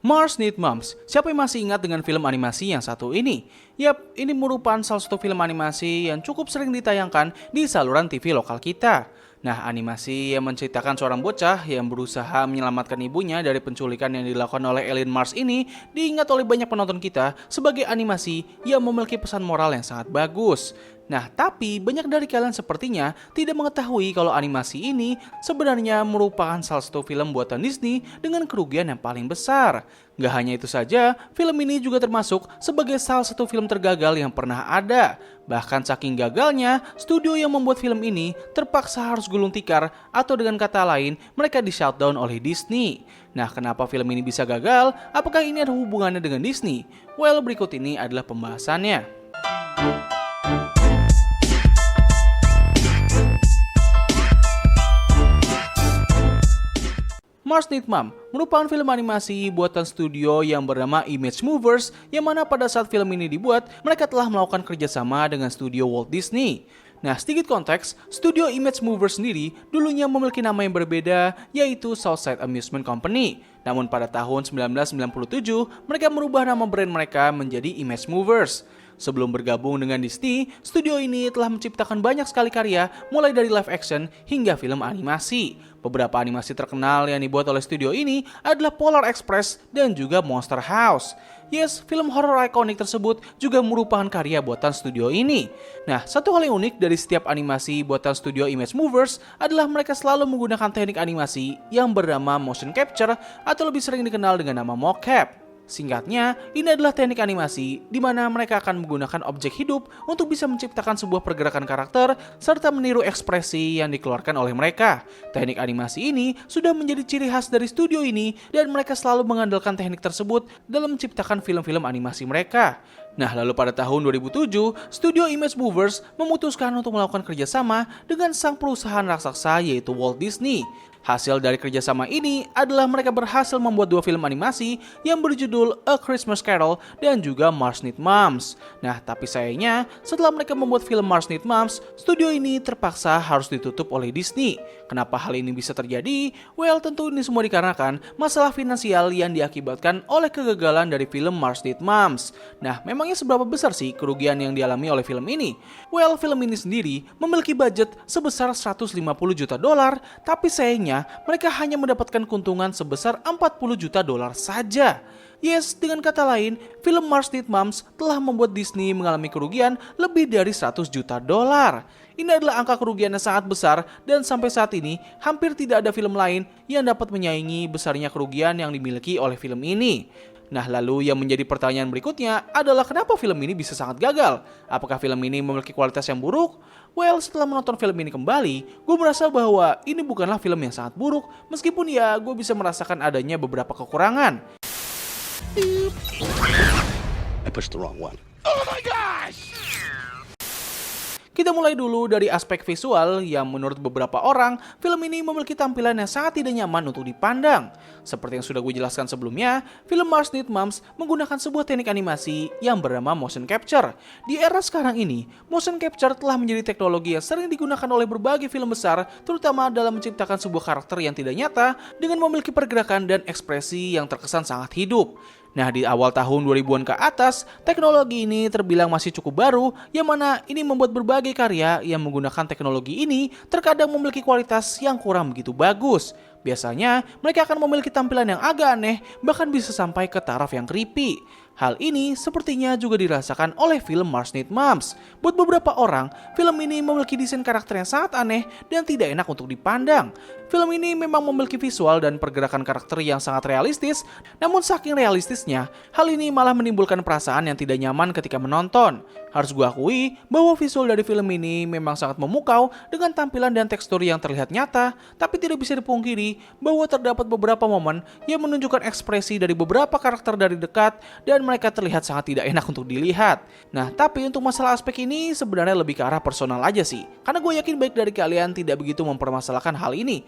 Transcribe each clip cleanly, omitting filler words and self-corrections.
Mars Needs Moms. Siapa yang masih ingat dengan film animasi yang satu ini? Yap, ini merupakan salah satu film animasi yang cukup sering ditayangkan di saluran TV lokal kita. Nah, animasi yang menceritakan seorang bocah yang berusaha menyelamatkan ibunya dari penculikan yang dilakukan oleh alien Mars ini diingat oleh banyak penonton kita sebagai animasi yang memiliki pesan moral yang sangat bagus. Nah, tapi banyak dari kalian sepertinya tidak mengetahui kalau animasi ini sebenarnya merupakan salah satu film buatan Disney dengan kerugian yang paling besar. Gak hanya itu saja, film ini juga termasuk sebagai salah satu film tergagal yang pernah ada. Bahkan saking gagalnya, studio yang membuat film ini terpaksa harus gulung tikar atau dengan kata lain, mereka di-shutdown oleh Disney. Nah, kenapa film ini bisa gagal? Apakah ini ada hubungannya dengan Disney? Well, berikut ini adalah pembahasannya. Mars Needs Moms merupakan film animasi buatan studio yang bernama Image Movers, yang mana pada saat film ini dibuat, mereka telah melakukan kerjasama dengan studio Walt Disney. Nah, sedikit konteks, studio Image Movers sendiri dulunya memiliki nama yang berbeda, yaitu Southside Amusement Company. Namun pada tahun 1997, mereka merubah nama brand mereka menjadi Image Movers. Sebelum bergabung dengan Disney, studio ini telah menciptakan banyak sekali karya, mulai dari live action hingga film animasi. Beberapa animasi terkenal yang dibuat oleh studio ini adalah Polar Express dan juga Monster House. Yes, film horor ikonik tersebut juga merupakan karya buatan studio ini. Nah, satu hal yang unik dari setiap animasi buatan studio Image Movers adalah mereka selalu menggunakan teknik animasi yang bernama motion capture atau lebih sering dikenal dengan nama mocap. Singkatnya, ini adalah teknik animasi di mana mereka akan menggunakan objek hidup untuk bisa menciptakan sebuah pergerakan karakter serta meniru ekspresi yang dikeluarkan oleh mereka. Teknik animasi ini sudah menjadi ciri khas dari studio ini dan mereka selalu mengandalkan teknik tersebut dalam menciptakan film-film animasi mereka. Nah, lalu pada tahun 2007, studio Image Movers memutuskan untuk melakukan kerjasama dengan sang perusahaan raksasa yaitu Walt Disney. Hasil dari kerjasama ini adalah mereka berhasil membuat dua film animasi yang berjudul A Christmas Carol dan juga Mars Needs Moms. Nah, tapi sayangnya setelah mereka membuat film Mars Needs Moms, studio ini terpaksa harus ditutup oleh Disney. Kenapa hal ini bisa terjadi? Well, tentu ini semua dikarenakan masalah finansial yang diakibatkan oleh kegagalan dari film Mars Needs Moms. Nah, memangnya seberapa besar sih kerugian yang dialami oleh film ini? Well, film ini sendiri memiliki budget sebesar 150 juta dolar, tapi sayangnya mereka hanya mendapatkan keuntungan sebesar 40 juta dolar saja. Yes, dengan kata lain, film Mars Needs Moms telah membuat Disney mengalami kerugian lebih dari 100 juta dolar. Ini adalah angka kerugian yang sangat besar dan sampai saat ini hampir tidak ada film lain yang dapat menyaingi besarnya kerugian yang dimiliki oleh film ini. Nah, lalu yang menjadi pertanyaan berikutnya adalah kenapa film ini bisa sangat gagal? Apakah film ini memiliki kualitas yang buruk? Well, setelah menonton film ini kembali, gue merasa bahwa ini bukanlah film yang sangat buruk, meskipun ya gue bisa merasakan adanya beberapa kekurangan. I pushed the wrong one. Kita mulai dulu dari aspek visual yang menurut beberapa orang, film ini memiliki tampilan yang sangat tidak nyaman untuk dipandang. Seperti yang sudah gue jelaskan sebelumnya, film Mars Needs Moms menggunakan sebuah teknik animasi yang bernama motion capture. Di era sekarang ini, motion capture telah menjadi teknologi yang sering digunakan oleh berbagai film besar, terutama dalam menciptakan sebuah karakter yang tidak nyata dengan memiliki pergerakan dan ekspresi yang terkesan sangat hidup. Nah, di awal tahun 2000-an ke atas, teknologi ini terbilang masih cukup baru, yang mana ini membuat berbagai karya yang menggunakan teknologi ini terkadang memiliki kualitas yang kurang begitu bagus. Biasanya, mereka akan memiliki tampilan yang agak aneh, bahkan bisa sampai ke taraf yang creepy. Hal ini sepertinya juga dirasakan oleh film Mars Needs Moms. Buat beberapa orang, film ini memiliki desain karakter yang sangat aneh dan tidak enak untuk dipandang. Film ini memang memiliki visual dan pergerakan karakter yang sangat realistis, namun saking realistisnya, hal ini malah menimbulkan perasaan yang tidak nyaman ketika menonton. Harus gue akui bahwa visual dari film ini memang sangat memukau dengan tampilan dan tekstur yang terlihat nyata, tapi tidak bisa dipungkiri bahwa terdapat beberapa momen yang menunjukkan ekspresi dari beberapa karakter dari dekat dan mereka terlihat sangat tidak enak untuk dilihat. Nah, tapi untuk masalah aspek ini sebenarnya lebih ke arah personal aja sih, karena gue yakin baik dari kalian tidak begitu mempermasalahkan hal ini.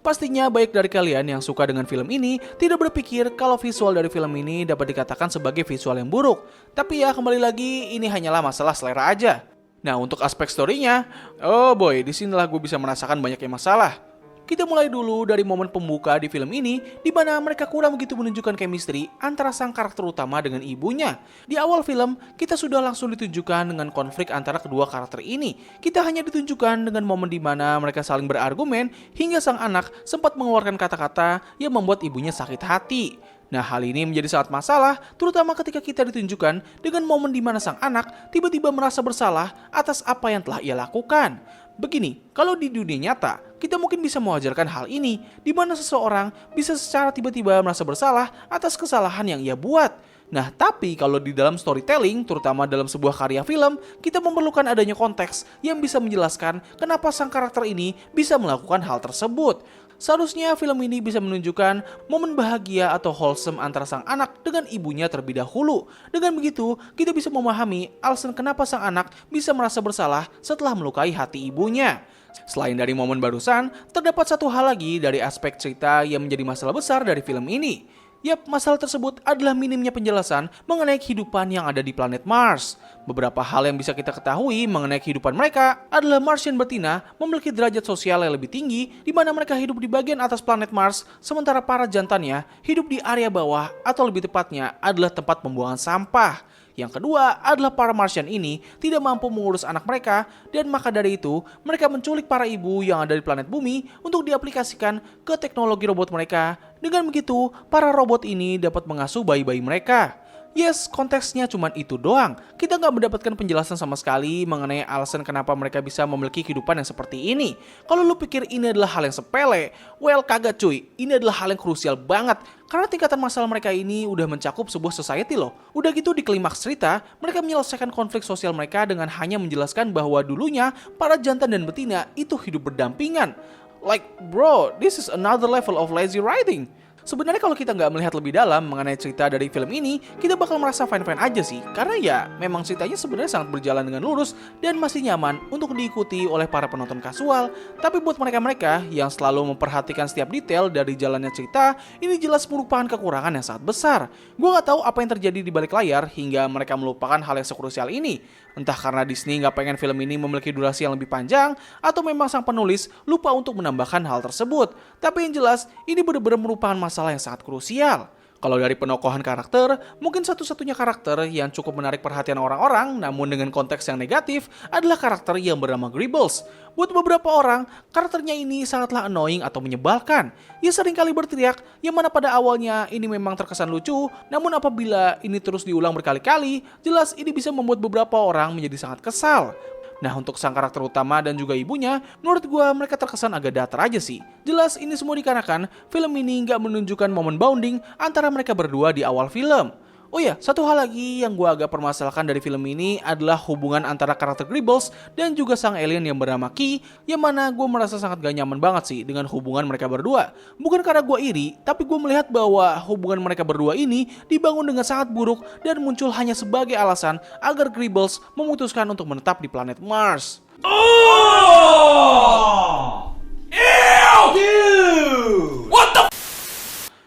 Pastinya baik dari kalian yang suka dengan film ini tidak berpikir kalau visual dari film ini dapat dikatakan sebagai visual yang buruk. Tapi ya kembali lagi, ini hanyalah masalah selera aja. Nah, untuk aspek story-nya, oh boy, disinilah gue bisa merasakan banyak yang masalah. Kita mulai dulu dari momen pembuka di film ini, di mana mereka kurang begitu menunjukkan chemistry antara sang karakter utama dengan ibunya. Di awal film, kita sudah langsung ditunjukkan dengan konflik antara kedua karakter ini. Kita hanya ditunjukkan dengan momen di mana mereka saling berargumen, hingga sang anak sempat mengeluarkan kata-kata yang membuat ibunya sakit hati. Nah, hal ini menjadi sangat masalah, terutama ketika kita ditunjukkan dengan momen di mana sang anak tiba-tiba merasa bersalah atas apa yang telah ia lakukan. Begini, kalau di dunia nyata, kita mungkin bisa mewajarkan hal ini, di mana seseorang bisa secara tiba-tiba merasa bersalah atas kesalahan yang ia buat. Nah, tapi kalau di dalam storytelling, terutama dalam sebuah karya film, kita memerlukan adanya konteks yang bisa menjelaskan kenapa sang karakter ini bisa melakukan hal tersebut. Seharusnya film ini bisa menunjukkan momen bahagia atau wholesome antara sang anak dengan ibunya terlebih dahulu. Dengan begitu, kita bisa memahami alasan kenapa sang anak bisa merasa bersalah setelah melukai hati ibunya. Selain dari momen barusan, terdapat satu hal lagi dari aspek cerita yang menjadi masalah besar dari film ini. Yap, masalah tersebut adalah minimnya penjelasan mengenai kehidupan yang ada di planet Mars. Beberapa hal yang bisa kita ketahui mengenai kehidupan mereka adalah Martian betina memiliki derajat sosial yang lebih tinggi, di mana mereka hidup di bagian atas planet Mars, sementara para jantannya hidup di area bawah, atau lebih tepatnya adalah tempat pembuangan sampah. Yang kedua adalah para Martian ini tidak mampu mengurus anak mereka, dan maka dari itu mereka menculik para ibu yang ada di planet bumi untuk diaplikasikan ke teknologi robot mereka. Dengan begitu, para robot ini dapat mengasuh bayi-bayi mereka. Yes, konteksnya cuma itu doang. Kita nggak mendapatkan penjelasan sama sekali mengenai alasan kenapa mereka bisa memiliki kehidupan yang seperti ini. Kalau lu pikir ini adalah hal yang sepele, well kagak cuy, ini adalah hal yang krusial banget. Karena tingkatan masalah mereka ini udah mencakup sebuah society loh. Udah gitu di klimaks cerita, mereka menyelesaikan konflik sosial mereka dengan hanya menjelaskan bahwa dulunya para jantan dan betina itu hidup berdampingan. Like bro, this is another level of lazy writing. Sebenarnya kalau kita nggak melihat lebih dalam mengenai cerita dari film ini, kita bakal merasa fine-fine aja sih. Karena ya, memang ceritanya sebenarnya sangat berjalan dengan lurus dan masih nyaman untuk diikuti oleh para penonton kasual. Tapi buat mereka-mereka yang selalu memperhatikan setiap detail dari jalannya cerita, ini jelas merupakan kekurangan yang sangat besar. Gue nggak tahu apa yang terjadi di balik layar hingga mereka melupakan hal yang sekrusial ini. Entah karena Disney nggak pengen film ini memiliki durasi yang lebih panjang, atau memang sang penulis lupa untuk menambahkan hal tersebut. Tapi yang jelas, ini benar-benar merupakan masalah yang sangat krusial. Kalau dari penokohan karakter, mungkin satu-satunya karakter yang cukup menarik perhatian orang-orang namun dengan konteks yang negatif adalah karakter yang bernama Gribbles. Buat beberapa orang, karakternya ini sangatlah annoying atau menyebalkan. Ia seringkali berteriak, yang mana pada awalnya ini memang terkesan lucu, namun apabila ini terus diulang berkali-kali, jelas ini bisa membuat beberapa orang menjadi sangat kesal. Nah, untuk sang karakter utama dan juga ibunya, menurut gue mereka terkesan agak datar aja sih. Jelas ini semua dikarenakan film ini nggak menunjukkan momen bonding antara mereka berdua di awal film. Oh ya, satu hal lagi yang gue agak permasalahkan dari film ini adalah hubungan antara karakter Gribbles dan juga sang alien yang bernama Key, yang mana gue merasa sangat gak nyaman banget sih dengan hubungan mereka berdua. Bukan karena gue iri, tapi gue melihat bahwa hubungan mereka berdua ini dibangun dengan sangat buruk dan muncul hanya sebagai alasan agar Gribbles memutuskan untuk menetap di planet Mars.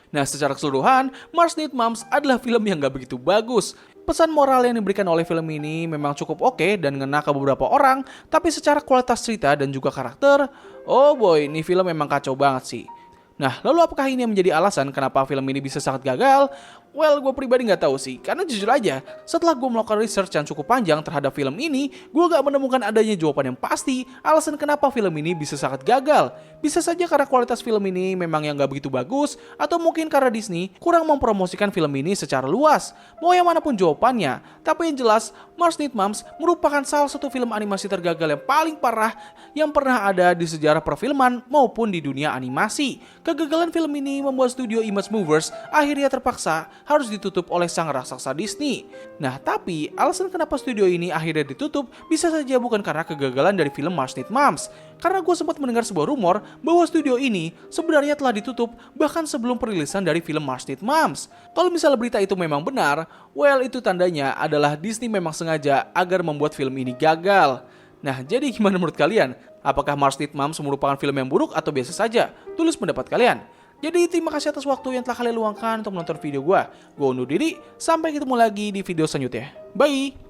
Nah, secara keseluruhan, Mars Needs Moms adalah film yang gak begitu bagus. Pesan moral yang diberikan oleh film ini memang cukup oke dan ngena ke beberapa orang, tapi secara kualitas cerita dan juga karakter, oh boy, ini film memang kacau banget sih. Nah, lalu apakah ini yang menjadi alasan kenapa film ini bisa sangat gagal? Well, gue pribadi nggak tahu sih, karena jujur aja, setelah gue melakukan research yang cukup panjang terhadap film ini, gue gak menemukan adanya jawaban yang pasti alasan kenapa film ini bisa sangat gagal. Bisa saja karena kualitas film ini memang yang gak begitu bagus, atau mungkin karena Disney kurang mempromosikan film ini secara luas. Mau yang manapun jawabannya, tapi yang jelas, Mars Needs Moms merupakan salah satu film animasi tergagal yang paling parah yang pernah ada di sejarah perfilman maupun di dunia animasi. Kegagalan film ini membuat studio Image Movers akhirnya terpaksa harus ditutup oleh sang raksasa Disney. Nah, tapi alasan kenapa studio ini akhirnya ditutup bisa saja bukan karena kegagalan dari film Mars Needs Moms. Karena gue sempat mendengar sebuah rumor bahwa studio ini sebenarnya telah ditutup bahkan sebelum perilisan dari film Mars Needs Moms. Kalau misalnya berita itu memang benar, well itu tandanya adalah Disney memang sengaja agar membuat film ini gagal. Nah, jadi gimana menurut kalian? Apakah Mars Needs Moms merupakan film yang buruk atau biasa saja? Tulis pendapat kalian. Jadi terima kasih atas waktu yang telah kalian luangkan untuk menonton video gue. Gue undur diri, sampai ketemu lagi di video selanjutnya. Bye!